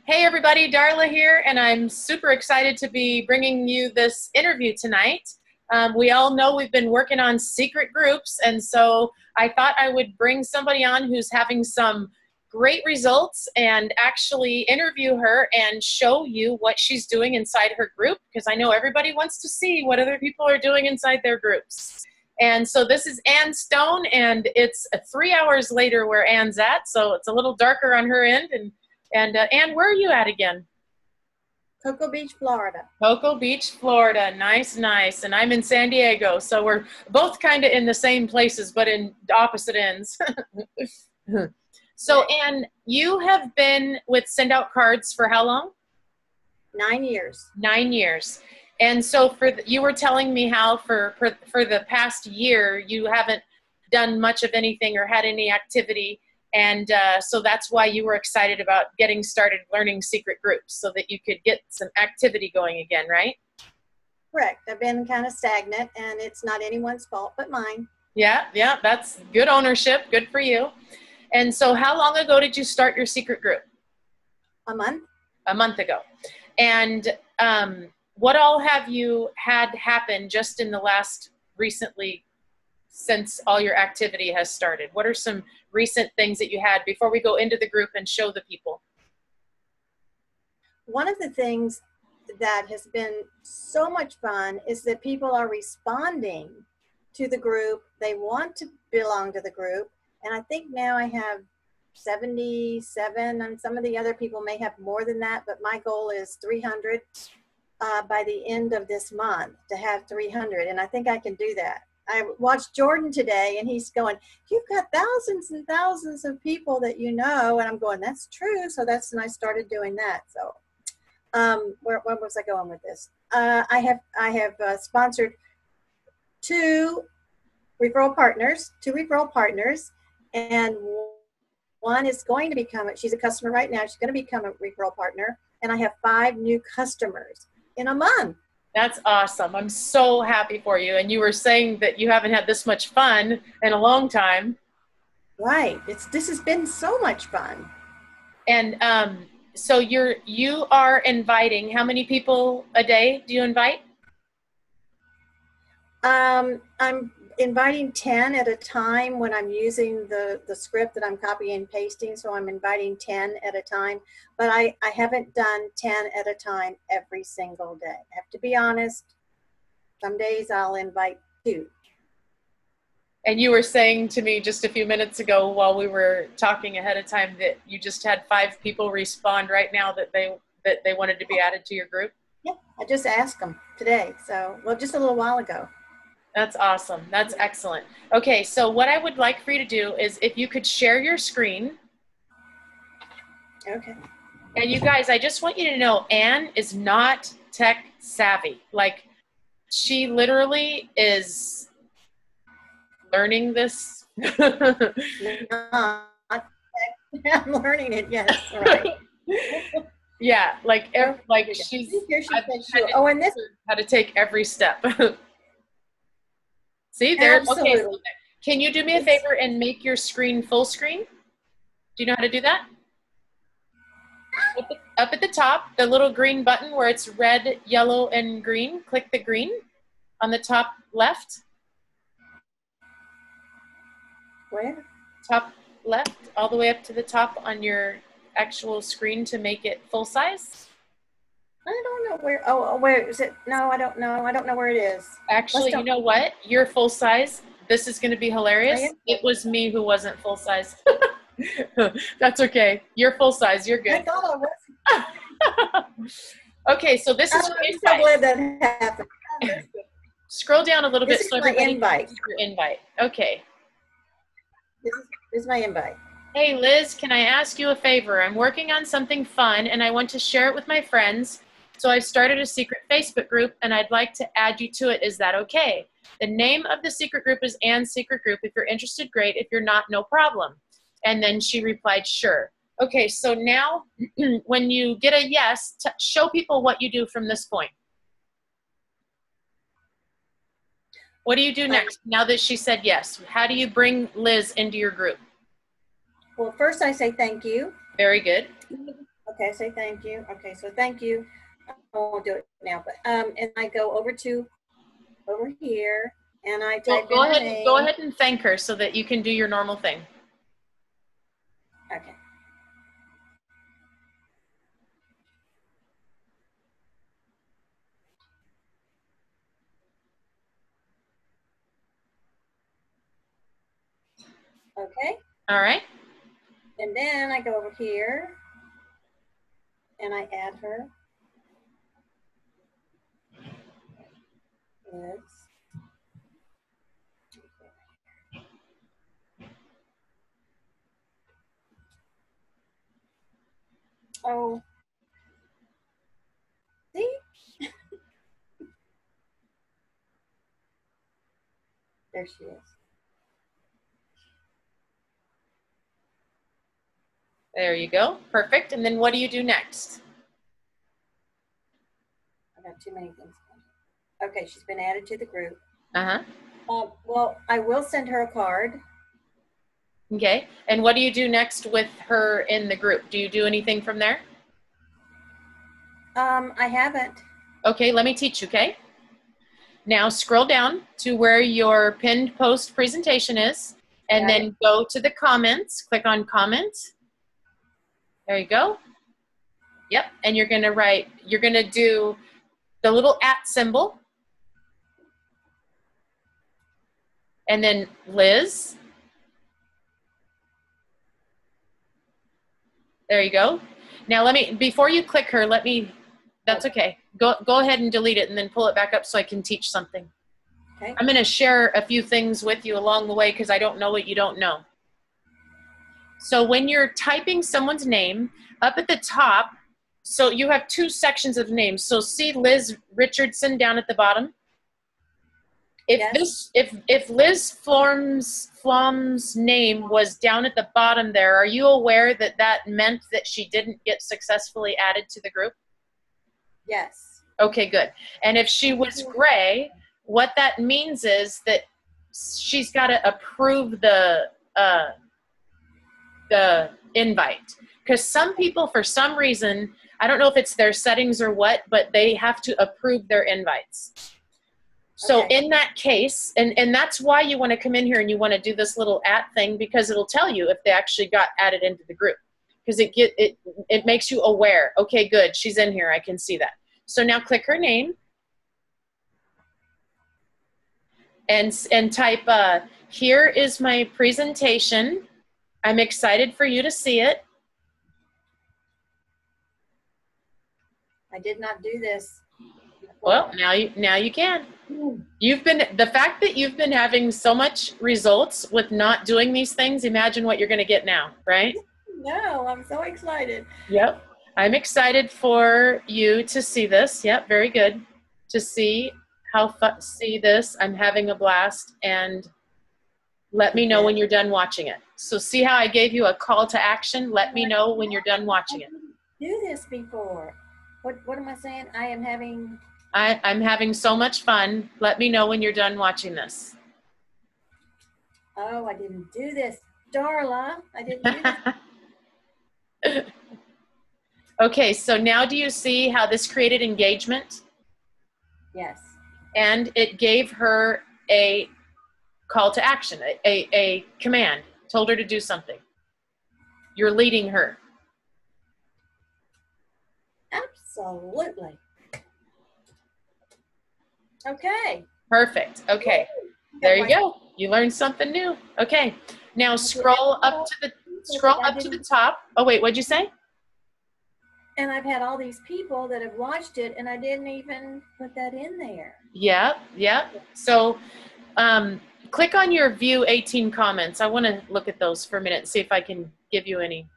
Hey everybody, Darla here, and I'm super excited to be bringing you this interview tonight. We all know we've been working on secret groups, and so I thought I would bring somebody on who's having some great results and actually interview her and show you what she's doing inside her group, because I know everybody wants to see what other people are doing inside their groups. And so this is Ann Stone, and it's 3 hours later where Ann's at, so it's a little darker on her end. And Ann, where are you at again? Cocoa Beach, Florida. Cocoa Beach, Florida. Nice, nice. And I'm in San Diego, so we're both kind of in the same places, but in opposite ends. So, Ann, you have been with Send Out Cards for how long? 9 years. 9 years. And so you were telling me how for the past year you haven't done much of anything or had any activity. And so that's why you were excited about getting started learning secret groups, so that you could get some activity going again, right? Correct. I've been kind of stagnant, and it's not anyone's fault but mine. Yeah, that's good ownership. Good for you. And so how long ago did you start your secret group? A month. A month ago. And what all have you had happen just in the last recently, since all your activity has started? What are some recent things that you had before we go into the group and show the people? One of the things that has been so much fun is that people are responding to the group. They want to belong to the group. And I think now I have 77, and some of the other people may have more than that, but my goal is 300 by the end of this month, to have 300. And I think I can do that. I watched Jordan today, and he's going, you've got thousands and thousands of people that you know. And I'm going, that's true. So and I started doing that. So where was I going with this? I have sponsored two referral partners, and one is going to become, she's a customer right now. She's going to become a referral partner. And I have 5 new customers in a month. That's awesome. I'm so happy for you. And you were saying that you haven't had this much fun in a long time. Right. This has been so much fun. And so you are inviting, how many people a day do you invite? I'm inviting 10 at a time when I'm using the script that I'm copying and pasting. So I'm inviting 10 at a time, but I haven't done 10 at a time every single day. I have to be honest. Some days I'll invite 2. And you were saying to me just a few minutes ago while we were talking ahead of time that you just had 5 people respond right now that they wanted to be added to your group. Yeah, I just asked them today. So, well, just a little while ago. That's awesome. That's excellent. Okay, so what I would like for you to do is if you could share your screen. Okay. And you guys, I just want you to know Ann is not tech savvy. Like, she literally is learning this. I'm learning it, yes. Right. Yeah, she's oh, and this how to take every step. See there. Absolutely. Okay. So can you do me a favor and make your screen full screen? Do you know how to do that? Up at the top, the little green button where it's red, yellow, and green. Click the green on the top left. Where? Top left, all the way up to the top on your actual screen to make it full size. I don't know where. Oh, where is it? No, I don't know. I don't know where it is. Actually, you know what? You're full size. This is going to be hilarious. It was me who wasn't full size. That's okay. You're full size. You're good. I thought I was. Okay, so this is your invite. I'm so glad that happened. Scroll down a little bit so everybody invite. Your invite. Okay. This is my invite. Hey, Liz, can I ask you a favor? I'm working on something fun, and I want to share it with my friends. So I've started a secret Facebook group, and I'd like to add you to it. Is that okay? The name of the secret group is Ann's Secret Group. If you're interested, great. If you're not, no problem. And then she replied, sure. Okay, so now when you get a yes, show people what you do from this point. What do you do next now that she said yes? How do you bring Liz into your group? Well, first I say thank you. Very good. Okay, say thank you. Okay, so thank you. I won't do it now, but and I go over here and I type in her name. Go ahead and thank her so that you can do your normal thing. Okay. Okay. All right. And then I go over here and I add her. Yes. Oh. See? There she is. There you go. Perfect. And then what do you do next? I got too many things. Okay, she's been added to the group. Uh-huh. Well, I will send her a card. Okay. And what do you do next with her in the group? Do you do anything from there? I haven't. Okay, let me teach you, okay? Now scroll down to where your pinned post presentation is, and then go to the comments. Click on comments. There you go. Yep, and you're gonna do the little @ symbol, and then Liz. There you go. Now before you click her, that's okay. Go ahead and delete it and then pull it back up so I can teach something. Okay. I'm gonna share a few things with you along the way because I don't know what you don't know. So when you're typing someone's name, up at the top, so you have 2 sections of names. So see Liz Richardson down at the bottom? If Liz Flom's name was down at the bottom there, are you aware that that meant that she didn't get successfully added to the group? Yes. Okay, good. And if she was gray, what that means is that she's got to approve the invite. Because some people, for some reason, I don't know if it's their settings or what, but they have to approve their invites. So in that case, and that's why you want to come in here and you want to do this little @ thing, because it'll tell you if they actually got added into the group. Because it makes you aware. Okay, good, she's in here, I can see that. So now click her name and type, here is my presentation. I'm excited for you to see it. I did not do this. Well, now you can. The fact that you've been having so much results with not doing these things, imagine what you're going to get now, right? No, I'm so excited. Yep. I'm excited for you to see this. Yep, very good. To see see this. I'm having a blast, and let me know when you're done watching it. So see how I gave you a call to action? Let me know when you're done watching it. Do this before. What am I saying? I'm having so much fun. Let me know when you're done watching this. Oh, I didn't do this. Darla, I didn't do this. Okay, so now do you see how this created engagement? Yes. And it gave her a call to action, a command, told her to do something. You're leading her. Absolutely. Okay. Perfect. Okay. There you go. You learned something new. Okay. Now scroll up to the top. Oh wait, what'd you say? And I've had all these people that have watched it, and I didn't even put that in there. Yep. So click on your view 18 comments. I want to look at those for a minute and see if I can give you any.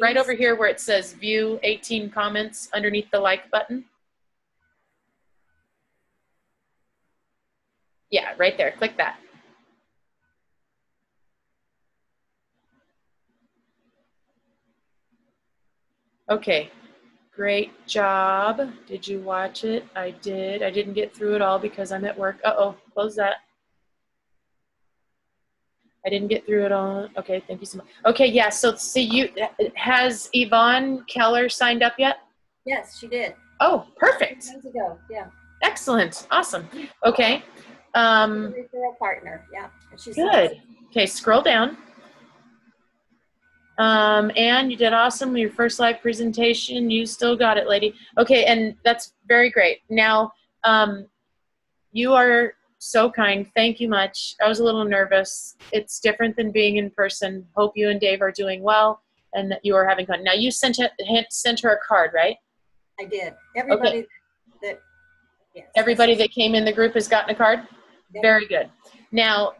Right over here where it says view 18 comments underneath the like button. Yeah, right there. Click that. Okay. Great job. Did you watch it? I did. I didn't get through it all because I'm at work. Uh-oh. Close that. I didn't get through it all. Okay, thank you so much. Okay, yeah, so see, has Yvonne Keller signed up yet? Yes, she did. Oh, perfect. 2 months ago, yeah. Excellent, awesome. Okay. Referral partner, yeah. Good. Okay, scroll down. And you did awesome with your first live presentation. You still got it, lady. Okay, and that's very great. Now, you are so kind. Thank you much. I was a little nervous. It's different than being in person. Hope you and Dave are doing well and that you are having fun. Now, you sent her a card, right? I did. Everybody okay. that yes. Everybody that came in the group has gotten a card? Yep. Very good. Now,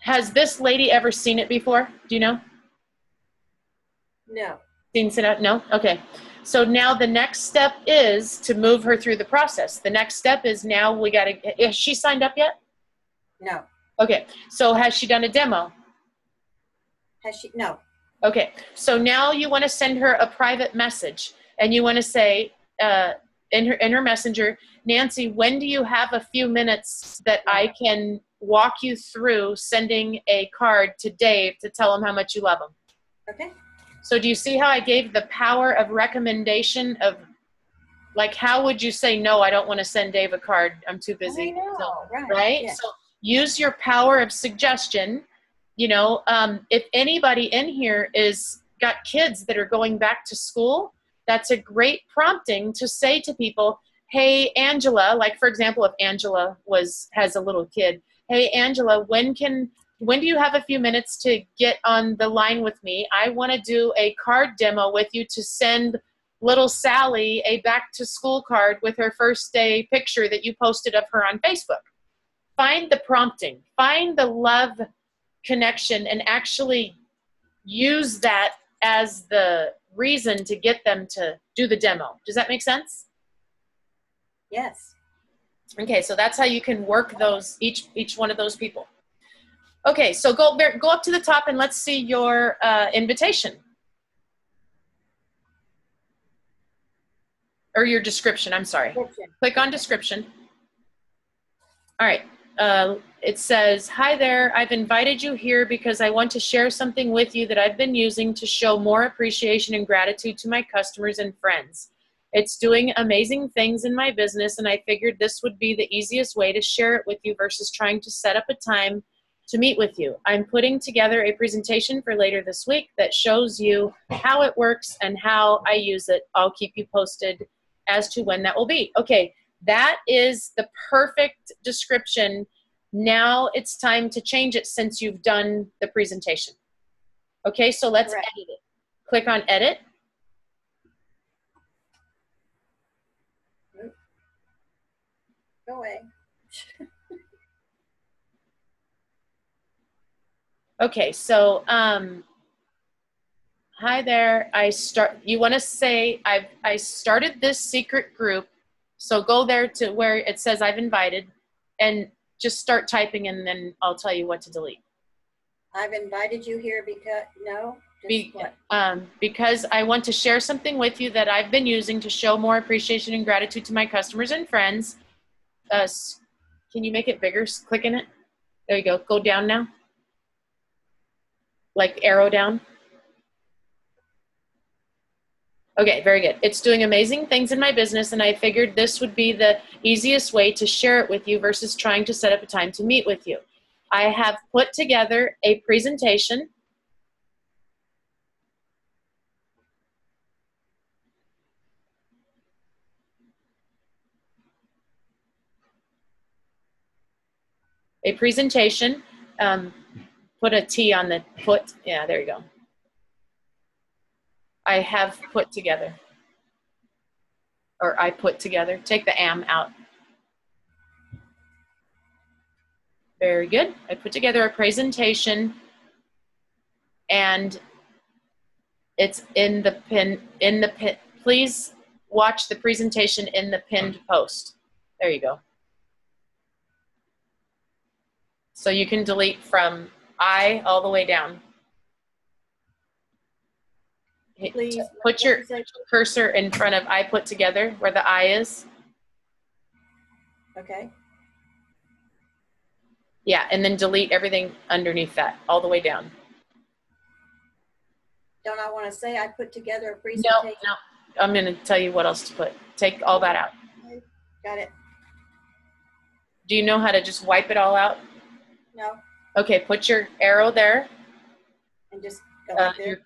has this lady ever seen it before? Do you know? No. Seen it out? No? Okay. So now the next step is to move her through the process. The next step is now we got to, has she signed up yet? No. Okay. So has she done a demo? Has she? No. Okay. So now you want to send her a private message and you want to say in her messenger, Nancy, when do you have a few minutes that I can walk you through sending a card to Dave to tell him how much you love him? Okay. So do you see how I gave the power of recommendation of, like, how would you say, no, I don't want to send Dave a card. I'm too busy. I know, so, right? Yeah. So use your power of suggestion. You know, if anybody in here got kids that are going back to school, that's a great prompting to say to people, hey, Angela, like, for example, if Angela has a little kid, hey, Angela, when do you have a few minutes to get on the line with me? I want to do a card demo with you to send little Sally a back to school card with her first day picture that you posted of her on Facebook. Find the prompting, find the love connection, and actually use that as the reason to get them to do the demo. Does that make sense? Yes. Okay, so that's how you can work those, each one of those people. Okay, so go up to the top and let's see your invitation. Or your description, I'm sorry. Click on description. All right, it says, hi there, I've invited you here because I want to share something with you that I've been using to show more appreciation and gratitude to my customers and friends. It's doing amazing things in my business, and I figured this would be the easiest way to share it with you versus trying to set up a time to meet with you. I'm putting together a presentation for later this week that shows you how it works and how I use it. I'll keep you posted as to when that will be. Okay, that is the perfect description. Now it's time to change it since you've done the presentation. Okay, so let's edit it. Click on edit. Go away. Okay, so hi there. You want to say I started this secret group. So go there to where it says I've invited and just start typing and then I'll tell you what to delete. I've invited you here because because I want to share something with you that I've been using to show more appreciation and gratitude to my customers and friends. Can you make it bigger? Click in it. There you go. Go down now. Like arrow down. Okay, very good. It's doing amazing things in my business, and I figured this would be the easiest way to share it with you versus trying to set up a time to meet with you. I have put together a presentation. Put a T on the put. Yeah, there you go. I have put together. Or I put together. Take the am out. Very good. I put together a presentation and it's in the pin. Please watch the presentation in the pinned post. There you go. So you can delete from I all the way down. Please put your cursor in front of I put together where the I is. Okay. Yeah, and then delete everything underneath that, all the way down. Don't I want to say I put together a No, presentation? no. I'm going to tell you what else to put. Take all that out. Got it. Do you know how to just wipe it all out? No. Okay, put your arrow there. And just go like this?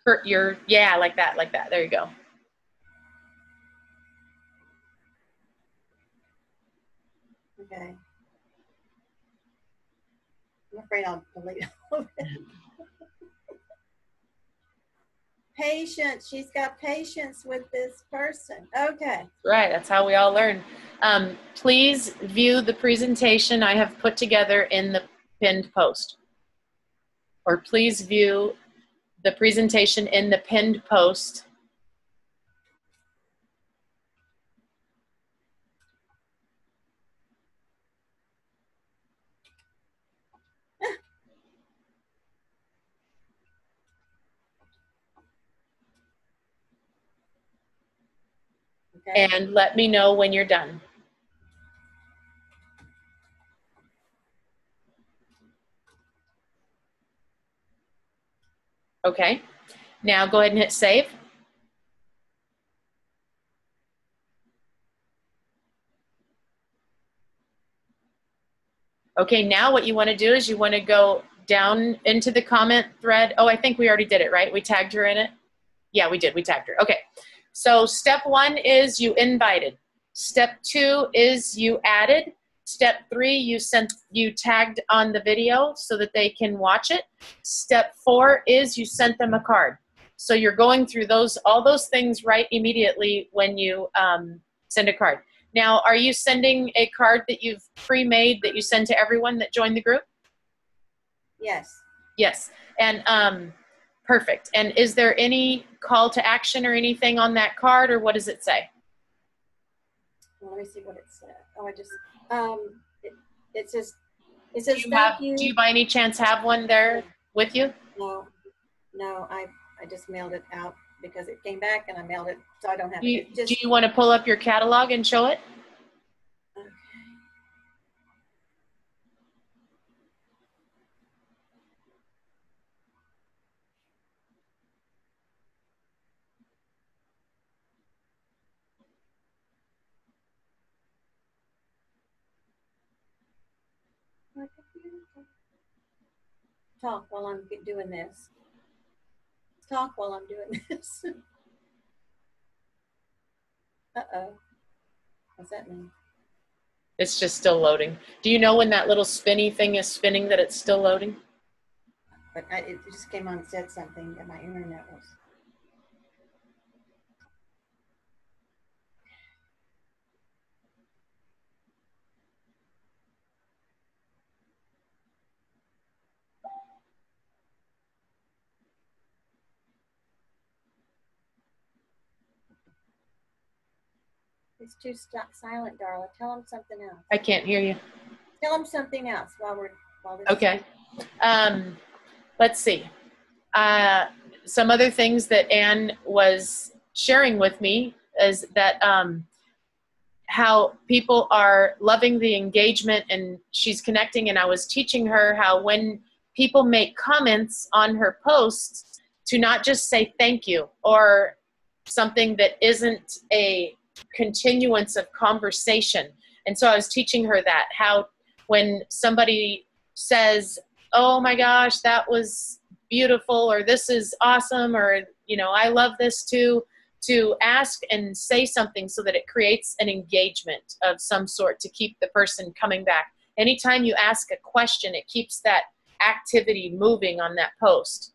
Yeah, like that. There you go. Okay. I'm afraid I'll delete all of it. Patience. She's got patience with this person. Okay. Right, that's how we all learn. Please view the presentation I have put together in the pinned post. Or please view the presentation in the pinned post. Okay. And let me know when you're done. Okay, now go ahead and hit save. Okay, now what you want to do is you want to go down into the comment thread. Oh, I think we already did it, right? We tagged her in it? Yeah, we did. We tagged her. Okay, so step 1 is you invited. Step 2 is you added. Step 3, you tagged on the video so that they can watch it. Step 4 is you sent them a card. So you're going through all those things right immediately when you send a card. Now, are you sending a card that you've pre-made that you send to everyone that joined the group? Yes. Yes, and perfect. And is there any call to action or anything on that card, or what does it say? Well, let me see what it said. Oh, I just it says thank you. Do you by any chance have one there with you? No, I just mailed it out because it came back and I mailed it, so I don't have it. Do you want to pull up your catalog and show it? Talk while I'm doing this. Talk while I'm doing this. Uh-oh. What's that mean? It's just still loading. Do you know when that little spinny thing is spinning that it's still loading? But it just came on and said something that my internet was. It's too silent, Darla. Tell them something else. I can't hear you. Tell them something else while this. Okay. Let's see. Some other things that Anne was sharing with me is that how people are loving the engagement and she's connecting, and I was teaching her how when people make comments on her posts to not just say thank you or something that isn't a continuance of conversation. And so I was teaching her that, how when somebody says, oh my gosh, that was beautiful, or this is awesome, or, you know, I love this too, to ask and say something so that it creates an engagement of some sort to keep the person coming back. Anytime you ask a question, it keeps that activity moving on that post.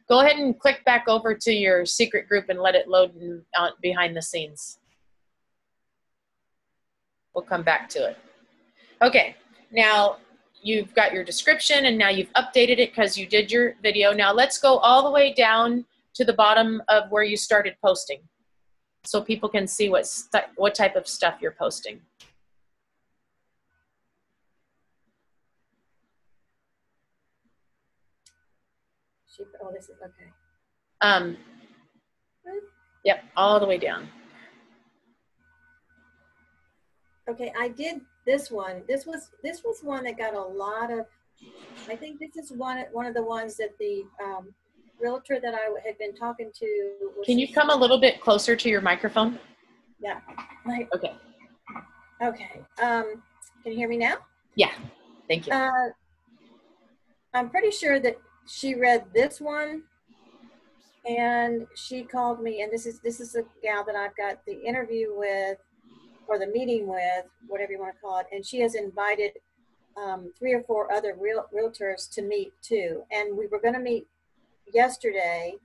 Go ahead and click back over to your secret group and let it load behind the scenes. We'll come back to it. Okay, now you've got your description and now you've updated it because you did your video. Now let's go all the way down to the bottom of where you started posting so people can see what type of stuff you're posting. Oh, this is okay. Yep, all the way down. Okay, I did this one. This was one that got a lot of. I think this is one of the ones that the realtor that I had been talking to. Can you come a little bit closer to your microphone? Yeah. Okay. Okay. Can you hear me now? Yeah. Thank you. I'm pretty sure that she read this one, and she called me, and this is a gal that I've got the interview with, or the meeting with, whatever you want to call it, and she has invited 3 or 4 other realtors to meet too. And we were going to meet today,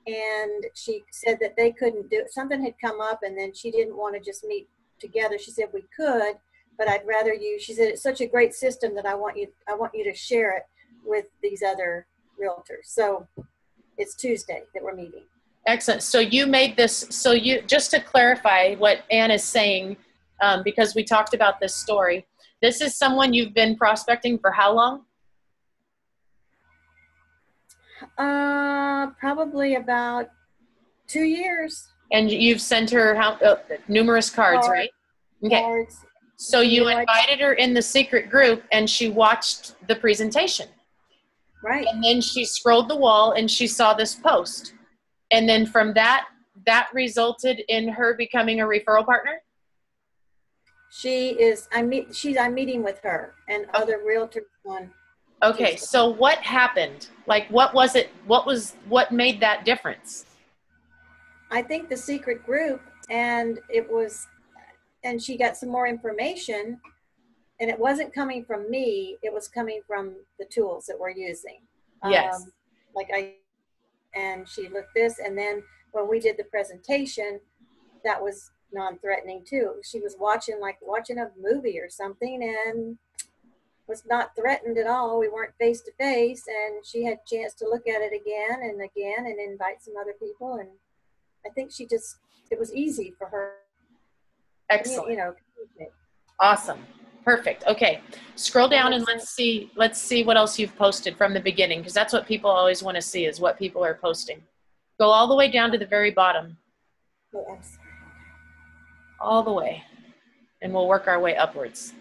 and she said that they couldn't do it. Something had come up, and then she didn't want to just meet together. She said we could, but I'd rather you. She said it's such a great system that I want you to share it with these other realtors. So it's Tuesday that we're meeting. Excellent. So you made this, so you, just to clarify what Ann is saying, because we talked about this story, this is someone you've been prospecting for how long? Probably about 2 years. And you've sent her numerous cards, right? Okay. Cards. So you invited her in the secret group, and she watched the presentation. Right. And then she scrolled the wall and she saw this post. And then from that resulted in her becoming a referral partner? I'm meeting with her and other realtors on. Okay, Tuesday. so what happened? Like, what was it? What made that difference? I think the secret group, and she got some more information, and it wasn't coming from me. It was coming from the tools that we're using. Yes. And she looked this, and then when we did the presentation, that was non-threatening too. She was watching a movie or something, and was not threatened at all. We weren't face to face, and she had a chance to look at it again and invite some other people. And I think it was easy for her. Excellent. You know. Awesome. Perfect. Okay. Scroll down and let's see what else you've posted from the beginning, because that's what people always want to see, is what people are posting. Go all the way down to the very bottom. Oh, I'm sorry. All the way. And we'll work our way upwards.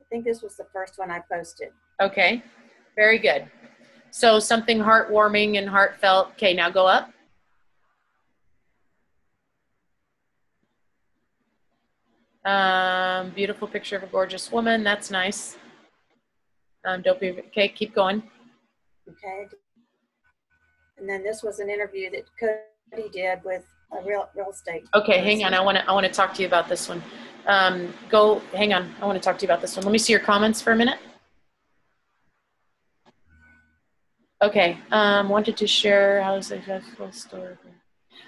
I think this was the first one I posted. Okay. Very good. So something heartwarming and heartfelt. Okay, now go up. Beautiful picture of a gorgeous woman. That's nice. Okay, keep going. Okay. And then this was an interview that Cody did with a real estate. Okay, hang on. I want to talk to you about this one. Hang on. I want to talk to you about this one. Let me see your comments for a minute. Okay, wanted to share how successful story.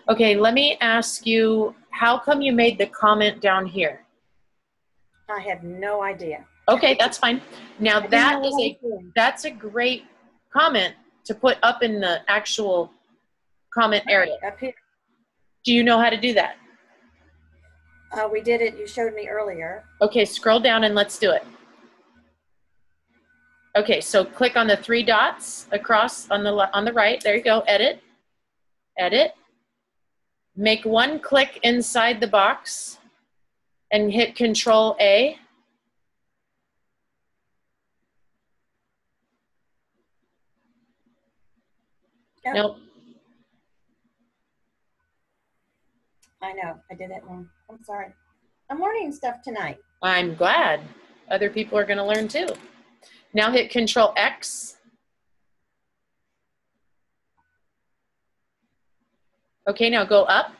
Okay, let me ask you, how come you made the comment down here? I have no idea. Okay, that's fine. Now that's a great comment to put up in the actual comment area. Up here. Do you know how to do that? We did it. You showed me earlier. Okay, scroll down and let's do it. Okay, so click on the 3 dots across on the right. There you go. Edit. Edit. Make one click inside the box and hit Control A. Yep. Nope. I know. I did it wrong. I'm sorry. I'm learning stuff tonight. I'm glad. Other people are going to learn too. Now hit Control X. Okay, now go up.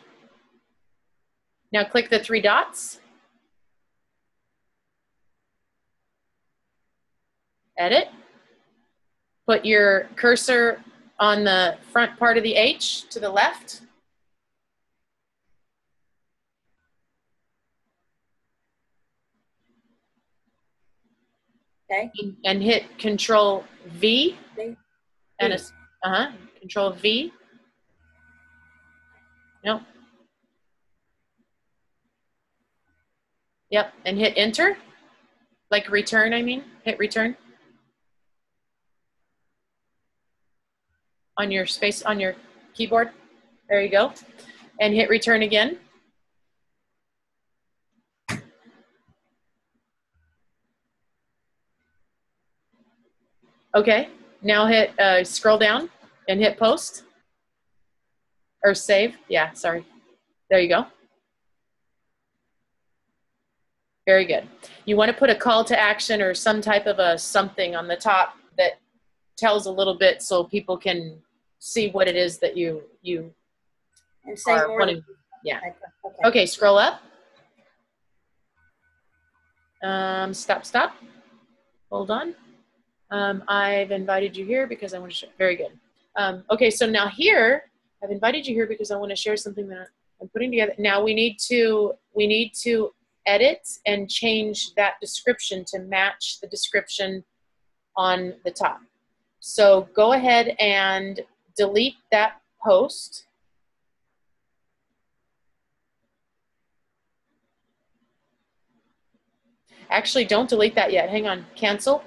Now click the 3 dots. Edit. Put your cursor on the front part of the H to the left. Okay. And hit Control V. V. And Control V. Nope. Yep, and hit Enter. Like return, I mean. Hit return. on your space, on your keyboard. There you go. And hit return again. Okay, now hit, scroll down and hit post. Or save, yeah, sorry. There you go. Very good. You want to put a call to action or some type of a something on the top that tells a little bit so people can see what it is that you and say are more. wanting. Yeah. Okay. Okay, scroll up. Stop. Hold on. I've invited you here because I want to share. Very good. Okay, so now here, I've invited you here because I want to share something that I'm putting together. Now we need to edit and change that description to match the description on the top. So go ahead and delete that post. Actually, don't delete that yet. Hang on, cancel.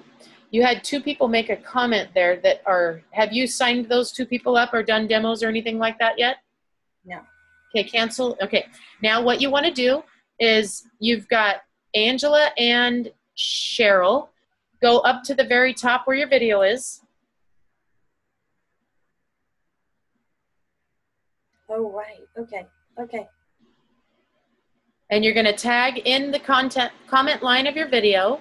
You had 2 people make a comment there that are, have you signed those 2 people up or done demos or anything like that yet? No. Okay, cancel. Okay, now what you want to do is you've got Angela and Cheryl. Go up to the very top where your video is. Oh, right. Okay. Okay. And you're going to tag in the comment line of your video,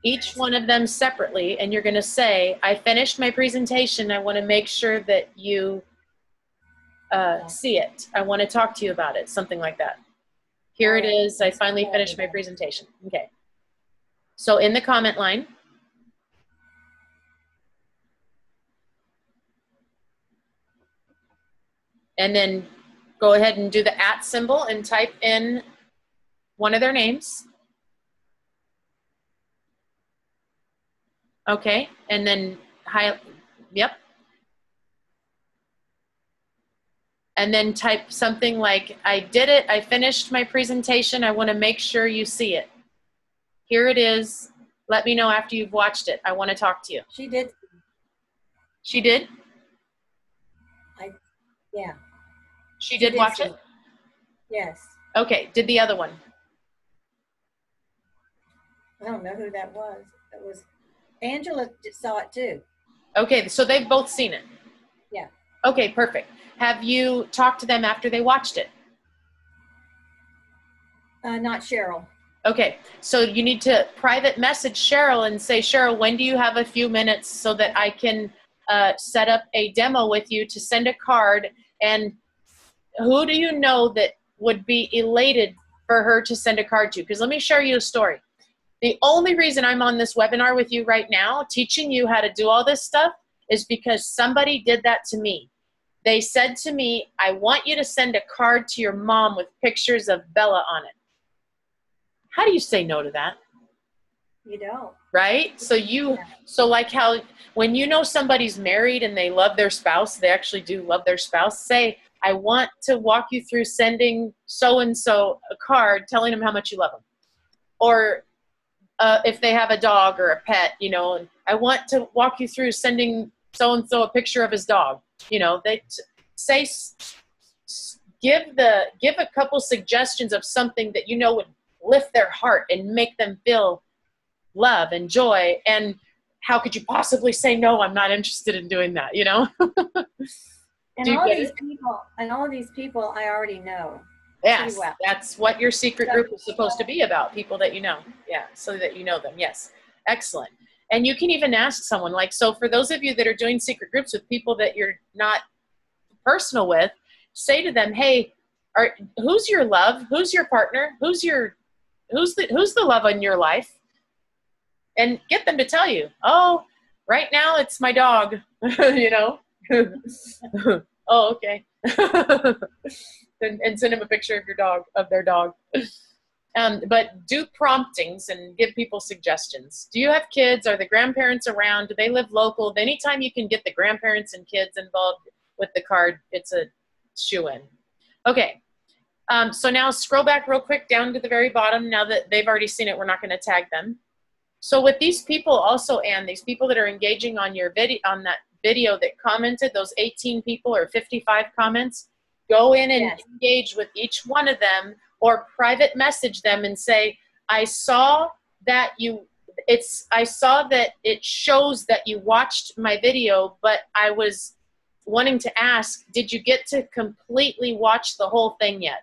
each one of them separately, and you're going to say, I finished my presentation. I want to make sure that you see it. I want to talk to you about it, something like that. Here it is. I finally finished my presentation. Okay. So in the comment line, and then go ahead and do the @ symbol and type in one of their names. Okay, and then yep. And then type something like, I did it, I finished my presentation, I want to make sure you see it. Here it is. Let me know after you've watched it. I want to talk to you. She did. She did? Yeah. She did watch it? Yes. Okay, did the other one? I don't know who that was. It was Angela saw it too. Okay, so they've both seen it? Yeah. Okay, perfect. Have you talked to them after they watched it? Not Cheryl. Okay, so you need to private message Cheryl and say, Cheryl, when do you have a few minutes so that I can set up a demo with you to send a card? And who do you know that would be elated for her to send a card to? Because let me share you a story. The only reason I'm on this webinar with you right now, teaching you how to do all this stuff, is because somebody did that to me. They said to me, I want you to send a card to your mom with pictures of Bella on it. How do you say no to that? You don't. Right? So so like how when you know somebody's married and they love their spouse, they actually do love their spouse, say, I want to walk you through sending so-and-so a card telling them how much you love them. Or if they have a dog or a pet, you know, and I want to walk you through sending so-and-so a picture of his dog. You know, they say, give a couple suggestions of something that you know would lift their heart and make them feel love and joy. And how could you possibly say, no, I'm not interested in doing that, you know? And all of these people I already know. Yes, well. That's what your secret group is supposed to be about, people that you know. Yeah, so that you know them. Yes, excellent. And you can even ask someone, like, so for those of you that are doing secret groups with people that you're not personal with, say to them, hey, who's your love? Who's your partner? Who's the love in your life? And get them to tell you, oh, right now it's my dog, you know? Oh, okay. And send them a picture of their dog. But do promptings and give people suggestions. Do you have kids? Are the grandparents around? Do they live local? Anytime you can get the grandparents and kids involved with the card, it's a shoo-in. Okay. So now scroll back real quick down to the very bottom. Now that they've already seen it, we're not going to tag them. So with these people also, Anne, these people that are engaging on your video, on that video that commented, those 18 people or 55 comments, go in and engage with each one of them, or private message them and say, I saw that it shows that you watched my video, but I was wanting to ask, did you get to completely watch the whole thing yet?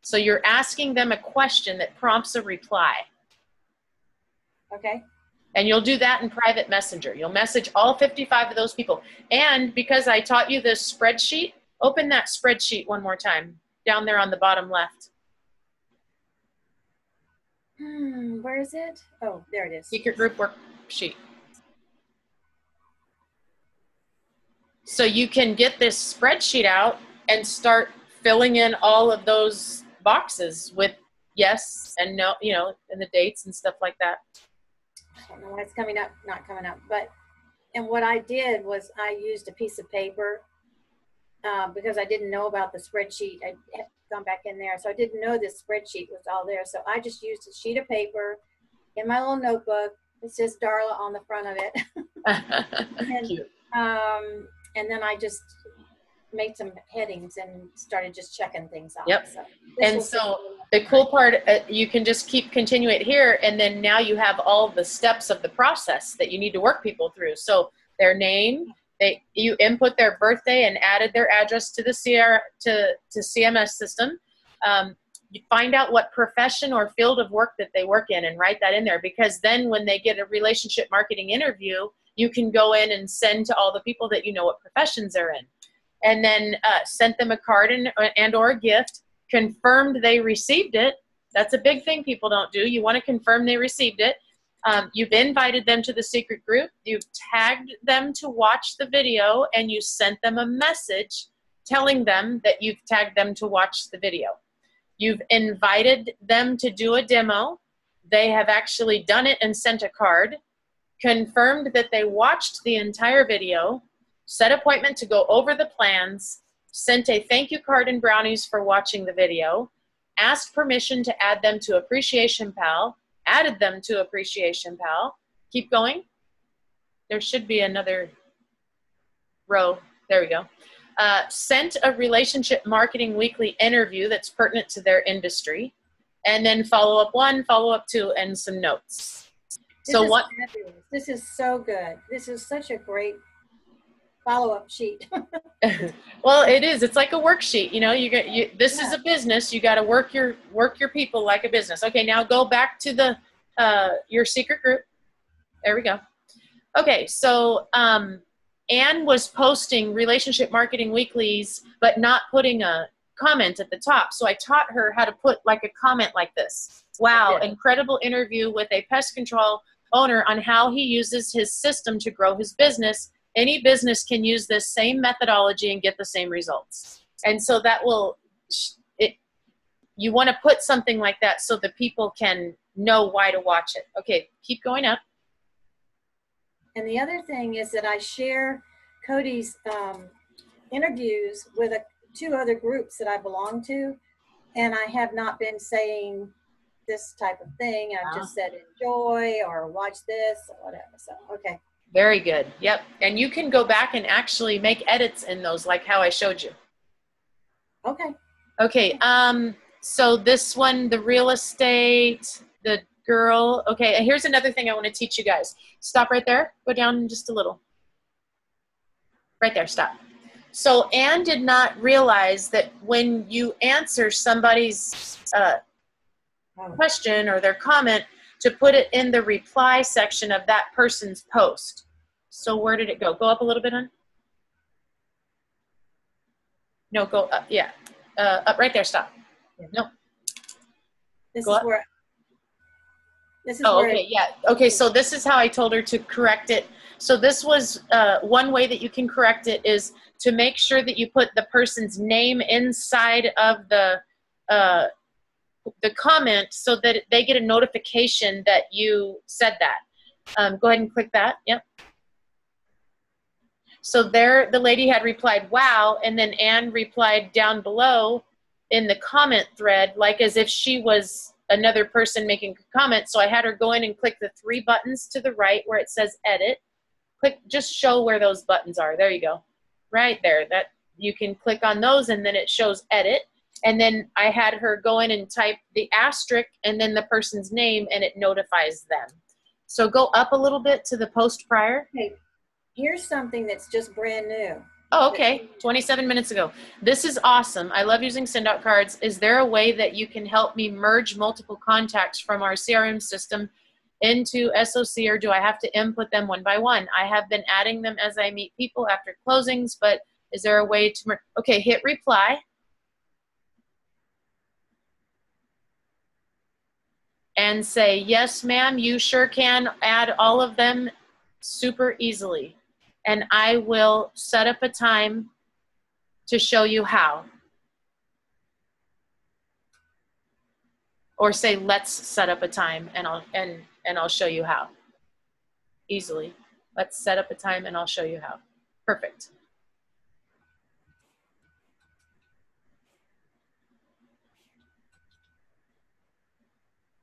So you're asking them a question that prompts a reply. Okay. And you'll do that in private messenger. You'll message all 55 of those people. And because I taught you this spreadsheet, open that spreadsheet one more time, down there on the bottom left. Where is it? Oh, there it is. Secret group worksheet. So you can get this spreadsheet out and start filling in all of those boxes with yes and no, you know, and the dates and stuff like that. I don't know why it's coming up, not coming up. But, and what I did was I used a piece of paper because I didn't know about the spreadsheet. I had gone back in there. So I didn't know this spreadsheet was all there. So I just used a sheet of paper in my little notebook. It says Darla on the front of it. Cute. And then I just made some headings and started just checking things off. Yep. So and so the cool part, you can just keep continue it here, and then now you have all the steps of the process that you need to work people through. So their name, you input their birthday and added their address to the CMS system. You find out what profession or field of work that they work in and write that in there, because then when they get a relationship marketing interview, you can go in and send to all the people that you know what professions they're in. And then sent them a card and or a gift, confirmed they received it. That's a big thing people don't do. You want to confirm they received it. You've invited them to the secret group. You've tagged them to watch the video, and you sent them a message telling them that you've tagged them to watch the video. You've invited them to do a demo. They have actually done it and sent a card, confirmed that they watched the entire video, set appointment to go over the plans, sent a thank you card and brownies for watching the video, asked permission to add them to Appreciation Pal, added them to Appreciation Pal. Keep going. There should be another row. There we go. Sent a Relationship Marketing Weekly interview that's pertinent to their industry, and then follow-up 1, follow-up 2, and some notes. This is so good. This is such a great follow-up sheet. Well, it is. It's like a worksheet. You know, this is a business. You got to work your people like a business. Okay, now go back to the your secret group. There we go. Okay, so Anne was posting Relationship Marketing Weeklies, but not putting a comment at the top. So I taught her how to put like a comment like this. Wow, incredible interview with a pest control owner on how he uses his system to grow his business. Any business can use this same methodology and get the same results. And so that will, you want to put something like that so the people can know why to watch it. Okay, keep going up. And the other thing is that I share Cody's interviews with 2 other groups that I belong to, and I have not been saying this type of thing. I've just said enjoy or watch this or whatever. So, okay. Very good. Yep. And you can go back and actually make edits in those, like how I showed you. Okay. Okay. So this one, the real estate, the girl. Okay. And here's another thing I want to teach you guys. Stop right there. Go down just a little. Right there. Stop. So Anne did not realize that when you answer somebody's question or their comment, to put it in the reply section of that person's post. So where did it go? Go up a little bit, hon. No, go up. Yeah. Up right there. Stop. No. This go is up. where. This is oh, where. Okay. Yeah. Okay. So this is how I told her to correct it. So this was one way that you can correct it is to make sure that you put the person's name inside of the comment so that they get a notification that you said that. Go ahead and click that. Yep. So there, the lady had replied, wow, and then Anne replied down below in the comment thread, like as if she was another person making a comment. So I had her go in and click the 3 buttons to the right where it says edit, click, just show where those buttons are. There you go. Right there. That you can click on those and then it shows edit. And then I had her go in and type the asterisk and then the person's name and it notifies them. So go up a little bit to the post prior. Okay. Here's something that's just brand new. Oh, okay. 27 minutes ago. This is awesome. I love using Sendot cards. Is there a way that you can help me merge multiple contacts from our CRM system into SOC, or do I have to input them one by one? I have been adding them as I meet people after closings, but is there a way to merge? Okay, hit reply. And say, yes, ma'am, you sure can add all of them super easily. And I will set up a time to show you how. Or say, let's set up a time and I'll show you how. Easily. Let's set up a time and I'll show you how. Perfect.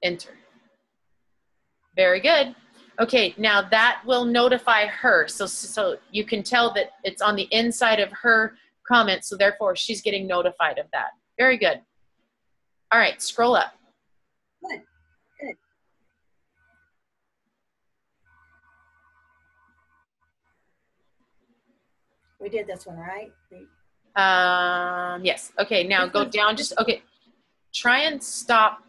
Enter. Very good. Okay, now that will notify her. So you can tell that it's on the inside of her comment, so therefore she's getting notified of that. Very good. All right, scroll up. Good, good. We did this one, right? Yes. Okay, now go down just, okay. Try and stop.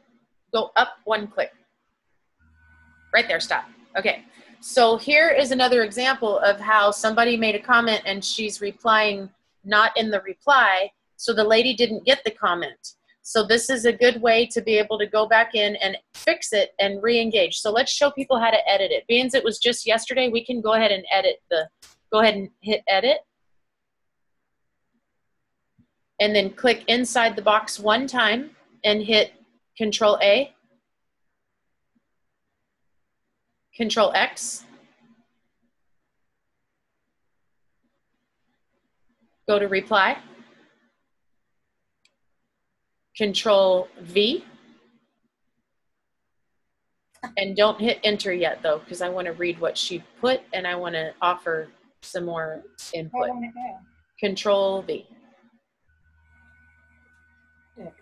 Go up one click. Right there, stop. Okay, so here is another example of how somebody made a comment and she's replying not in the reply, so the lady didn't get the comment. So this is a good way to be able to go back in and fix it and re-engage. So let's show people how to edit it. Being it was just yesterday, we can go ahead and edit go ahead and hit edit. And then click inside the box one time and hit Control A. Control X. Go to reply. Control V. And don't hit enter yet though, because I want to read what she put and I want to offer some more input. Control V.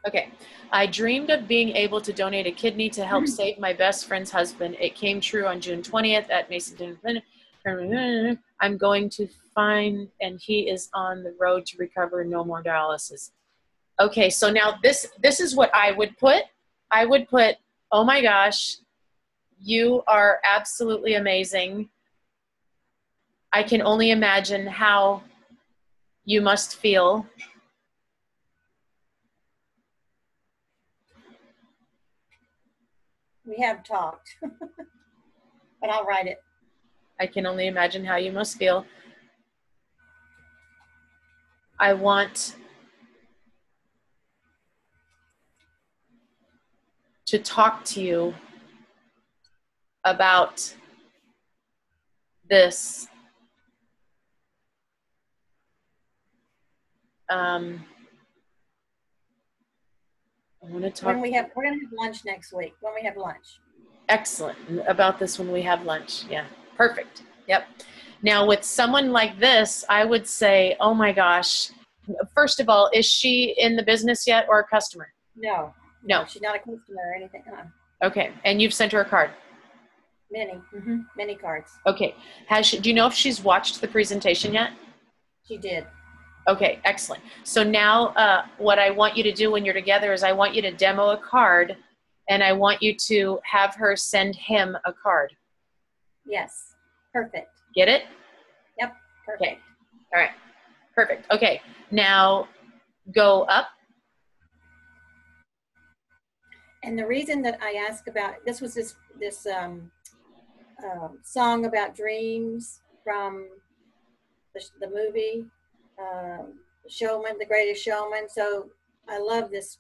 Okay. I dreamed of being able to donate a kidney to help save my best friend's husband. It came true on June 20th at Mason. I'm going to find, and he is on the road to recover, no more dialysis. Okay, so now this is what I would put. I would put, oh my gosh, you are absolutely amazing. I can only imagine how you must feel. We have talked, but I'll write it. I can only imagine how you must feel. I want to talk to you about this. I want to talk. We're going to have lunch next week. When we have lunch. Excellent. About this when we have lunch. Yeah. Perfect. Yep. Now with someone like this, I would say, oh my gosh. First of all, is she in the business yet or a customer? No. No. She's not a customer or anything. Okay. And you've sent her a card? Many. Many cards. Okay. Do you know if she's watched the presentation yet? She did. Okay, excellent. So now what I want you to do when you're together is I want you to demo a card and I want you to have her send him a card. Yes, perfect. Get it? Yep, perfect. Okay, all right, perfect. Okay, now go up. And the reason that I asked about, this was this song about dreams from the movie, Showman, The Greatest Showman. So I love this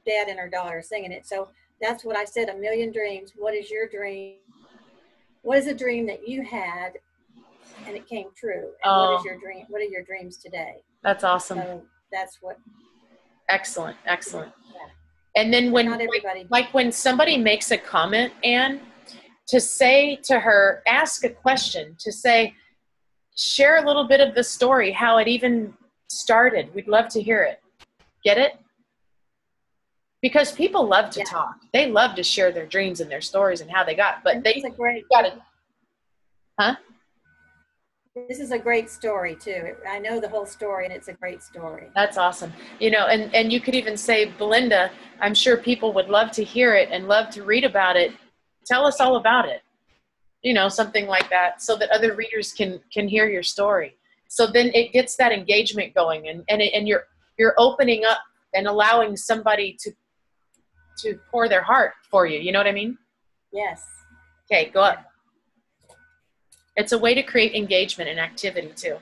dad and her daughter singing it. So that's what I said, a million dreams. What is your dream? What is a dream that you had and it came true? And what is your dream? What are your dreams today? That's awesome. So that's what. Excellent, excellent. Yeah. And then when, like when somebody makes a comment, Anne, to say to her, ask a question, to say, share a little bit of the story, how it even started. We'd love to hear it. Get it? Because people love to talk. They love to share their dreams and their stories and how they got, but they got it. Huh? This is a great story too. I know the whole story, and it's a great story. That's awesome. You know, and you could even say, Belinda, I'm sure people would love to hear it and love to read about it. Tell us all about it. You know, something like that, so that other readers can hear your story. So then it gets that engagement going, and you're opening up and allowing somebody to pour their heart for you. You know what I mean? Yes. Okay, go up. It's a way to create engagement and activity too.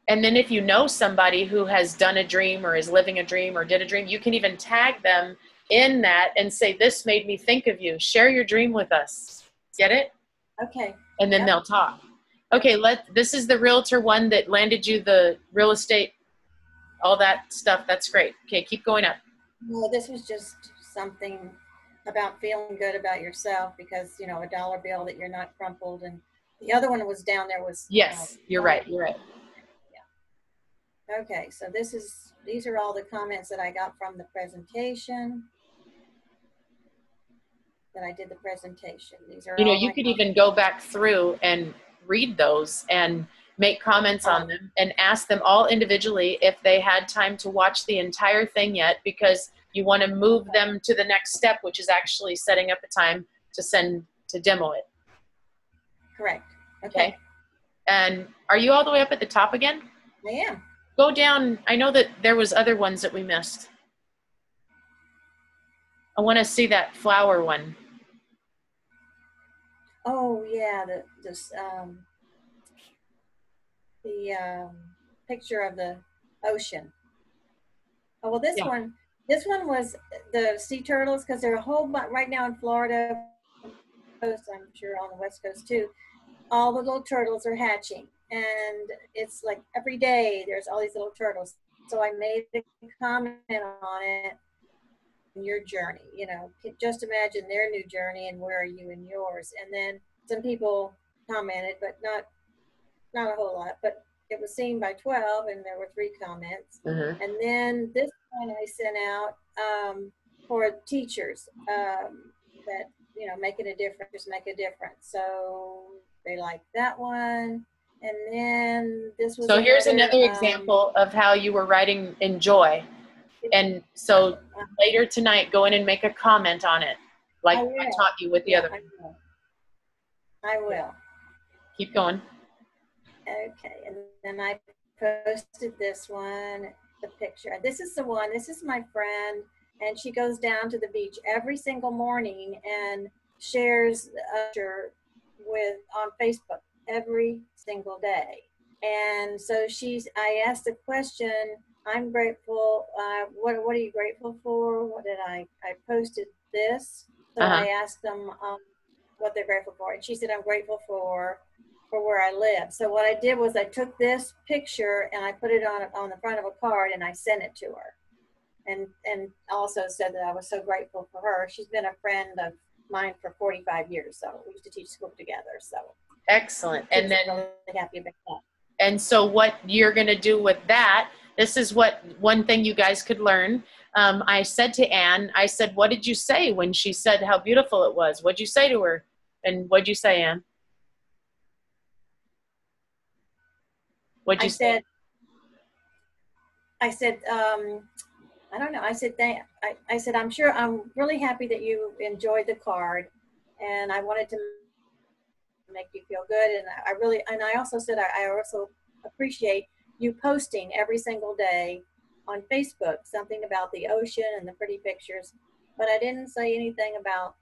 And then if you know somebody who has done a dream or is living a dream or did a dream, you can even tag them in that and say, this made me think of you. Share your dream with us. Get it? Okay. And then they'll talk. Okay, this is the realtor one that landed you the real estate, all that stuff. That's great. Okay, keep going up. Well, this was just something about feeling good about yourself because, you know, a dollar bill that you're not crumpled. And the other one was down there was. Yes, you're right. You're right. Yeah. Okay, so these are all the comments that I got from the presentation. That I did the presentation. These are, you know, you could even go back through and read those and make comments on them and ask them all individually if they had time to watch the entire thing yet, because you want to move them to the next step, which is actually setting up a time to send to demo it. Correct. Okay. And are you all the way up at the top again? I am. Go down. I know that there was other ones that we missed. I want to see that flower one. Oh yeah, the picture of the ocean. Oh well, this one was the sea turtles, because there are a whole bunch right now in Florida. Coast, I'm sure on the West Coast too. All the little turtles are hatching, and it's like every day there's all these little turtles. So I made a comment on it. Your journey, you know, just imagine their new journey and where are you in yours. And then some people commented, but not a whole lot, but it was seen by 12 and there were 3 comments. And then this one I sent out for teachers that, you know, making a difference, make a difference. So they liked that one. And then this was here's another example of how you were writing in joy. And so later tonight, go in and make a comment on it, like I taught you with the other one. I will. Keep going. Okay, and then I posted this one, the picture. This is the one, this is my friend, and she goes down to the beach every single morning and shares a picture on Facebook every single day. And so I asked the question, I'm grateful. What are you grateful for? What did I posted this. So I asked them what they're grateful for. And she said, I'm grateful for where I live. So what I did was I took this picture and I put it on the front of a card and I sent it to her. And also said that I was so grateful for her. She's been a friend of mine for 45 years. So we used to teach school together. So excellent. And then really happy about that. And so what you're going to do with that, this is one thing you guys could learn. I said to Anne, I said, what did you say when she said how beautiful it was? What'd you say to her? And what'd you say, Anne? What'd you say? I said, I don't know. I said, I'm sure, I'm really happy that you enjoyed the card, and I wanted to make you feel good. And I also said, I also appreciate you posting every single day on Facebook something about the ocean and the pretty pictures, but I didn't say anything about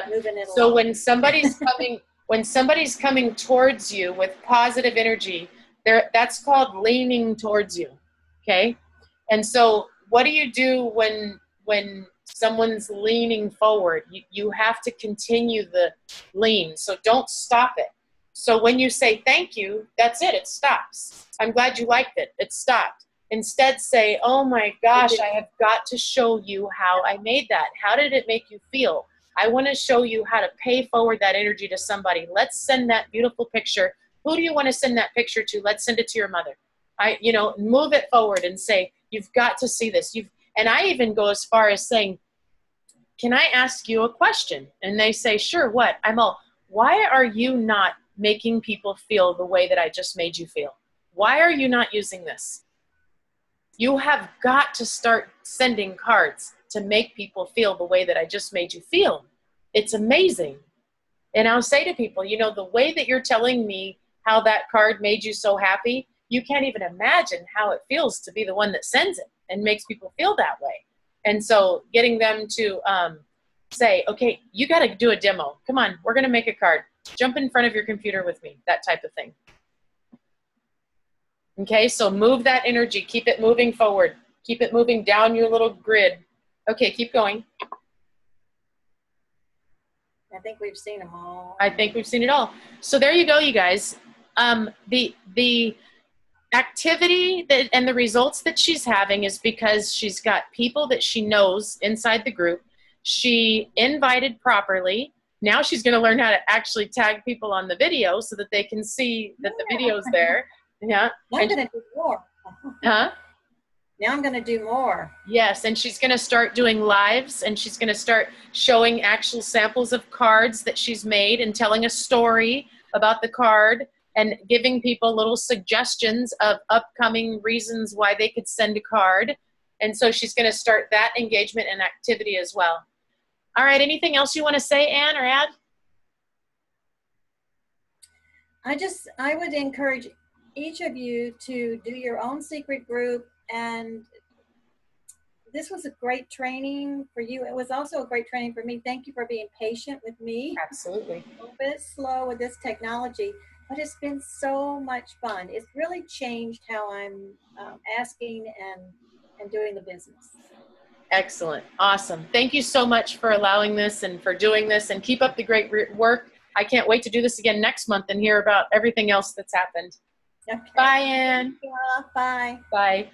moving it along. So when somebody's coming towards you with positive energy, that's called leaning towards you. Okay. And so what do you do when someone's leaning forward? You have to continue the lean. So don't stop it. So when you say thank you, that's it. It stops. I'm glad you liked it. It stopped. Instead say, oh my gosh, I have got to show you how I made that. How did it make you feel? I want to show you how to pay forward that energy to somebody. Let's send that beautiful picture. Who do you want to send that picture to? Let's send it to your mother. You know, move it forward and say, you've got to see this. And I even go as far as saying, can I ask you a question? And they say, sure, what? I'm all, why are you not making people feel the way that I just made you feel? Why are you not using this? You have got to start sending cards to make people feel the way that I just made you feel. It's amazing. And I'll say to people, you know, the way that you're telling me how that card made you so happy, you can't even imagine how it feels to be the one that sends it and makes people feel that way. And so getting them to say, okay, you got to do a demo. Come on, we're going to make a card. Jump in front of your computer with me, that type of thing. Okay, so move that energy. Keep it moving forward. Keep it moving down your little grid. Okay, keep going. I think we've seen them all. I think we've seen it all. So there you go, you guys. The activity and the results that she's having is because she's got people that she knows inside the group. She invited properly. Now she's going to learn how to actually tag people on the video so that they can see that the video's there. Yeah. Now I'm going to do more. Huh? Now I'm going to do more. Yes, and she's going to start doing lives, and she's going to start showing actual samples of cards that she's made and telling a story about the card and giving people little suggestions of upcoming reasons why they could send a card. And so she's going to start that engagement and activity as well. All right, anything else you want to say, Ann, or add? I would encourage each of you to do your own secret group, and this was a great training for you. It was also a great training for me. Thank you for being patient with me. Absolutely. A little bit slow with this technology, but it's been so much fun. It's really changed how I'm asking and doing the business. Excellent. Awesome. Thank you so much for allowing this and for doing this, and keep up the great work. I can't wait to do this again next month and hear about everything else that's happened. Okay. Bye, Ann. Bye. Bye.